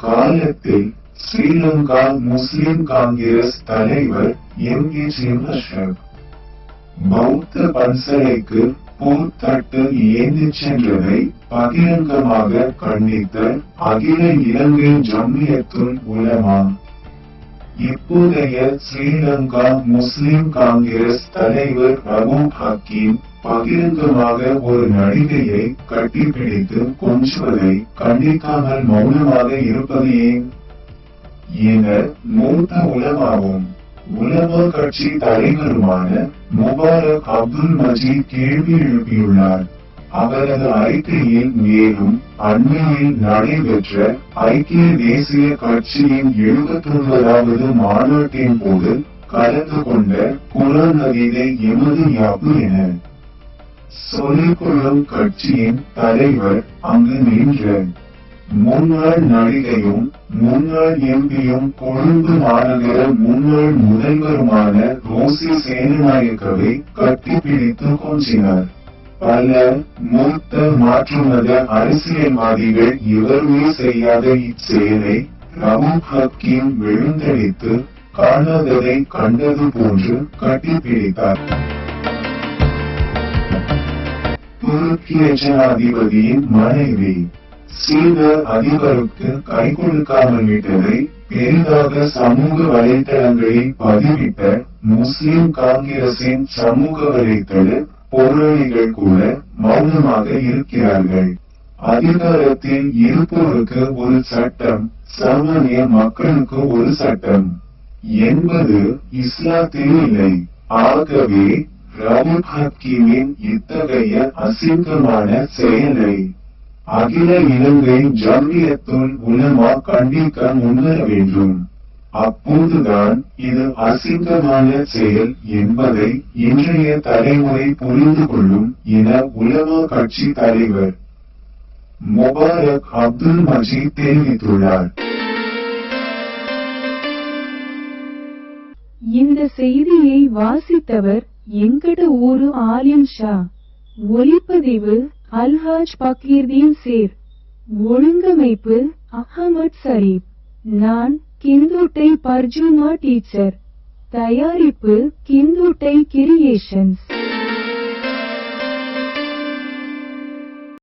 காலத்தில் ஸ்ரீலங்கா முஸ்லிம் காங்கிரஸ் தலைவர் எம்.கே. அஷ்ரப் பௌத்த பன்சலைக்கு போர்த்தட்டு ஏந்திச் சென்றதை பகிரங்கமாக கண்டித்த அகில இலங்கை ஜம்மியத்துல் உலமா இப்போதைய ஸ்ரீலங்கா முஸ்லிம் காங்கிரஸ் தலைவர் ரவூப் ஹக்கீம் பகிரங்கமாக ஒரு நடிகையை கட்டிப்பிடித்து கொஞ்சுவதை கண்டிக்காமல் மௌனமாக இருப்பது ஏன் என மூத்த உலமாவும் உலமா கட்சி தலைவருமான முபாரக் அப்துல் மஜீத் கேள்வி எழுப்பியுள்ளார். அவரது அறிக்கையில் மேலும் அண்மையில் நடைபெற்ற ஐக்கிய தேசிய கட்சியின் 79வது மாநாட்டின் போது கலந்து கொண்ட குர்ஆன் ஹதீஸை எமது யாப்பு என சொல்லிக்கொள்ளும் கட்சியின் தலைவர் அங்கு நின்ற முன்னாள் நடிகையும் முன்னாள் எம்பியும் கொழும்பு மாநகர முன்னாள் முதல்வருமான ரோசி சேனநாயக்கவை கட்டிப்பிடித்து கொஞ்சினார். பல மூத்த மாற்றுமத அரசியல்வாதிகள் எவருமே செய்யாத இச்செயலை ரவூப் ஹக்கீம் விழுந்தடித்து காணாததை கண்டது போன்று கட்டிப்பிடித்தார். துருக்கிய ஜனாதிபதியின் மனைவி சீன அதிபருக்கு கை கொடுக்காமல் விட்டதை பெரிதாக சமூக வலைதளங்களில் பதிவிட்ட முஸ்லிம் காங்கிரசின் சமூக வலைதள போராளிகள் கூட மௌனமாக இருக்கிறார்கள். அதிகாரத்தில் இருப்போருக்கு ஒரு சட்டம், சாமானிய மக்களுக்கு ஒரு சட்டம் என்பது இஸ்லாத்தில் இல்லை. ஆகவே ரவூப் ஹக்கீமின் இத்தகைய அசிங்கமான செயலை அகில இலங்கை ஜம்மியத்துல் உலமா கண்டிக்க முன்வர வேண்டும். அப்போதுதான் இது அசிங்கமான செயல் என்பதை இன்றைய தலைமுறை புரிந்து கொள்ளும் என உலமா கட்சி தலைவர் முபாரக் அப்துல் மஜீத் தெரிவித்துள்ளார். இந்த செய்தியை வாசித்தவர் எங்கட ஊரு ஆலிம் ஷா. ஒலிப்பதிவு அல்ஹாஜ் பக்கீர்தீன் சேர். ஒழுங்கமைப்பு அஹமத் சரீப். நான் கிந்துட்டை பர்ஜுமா டீச்சர். தயாரிப்பு கிந்துட்டை கிரியேஷன்ஸ்.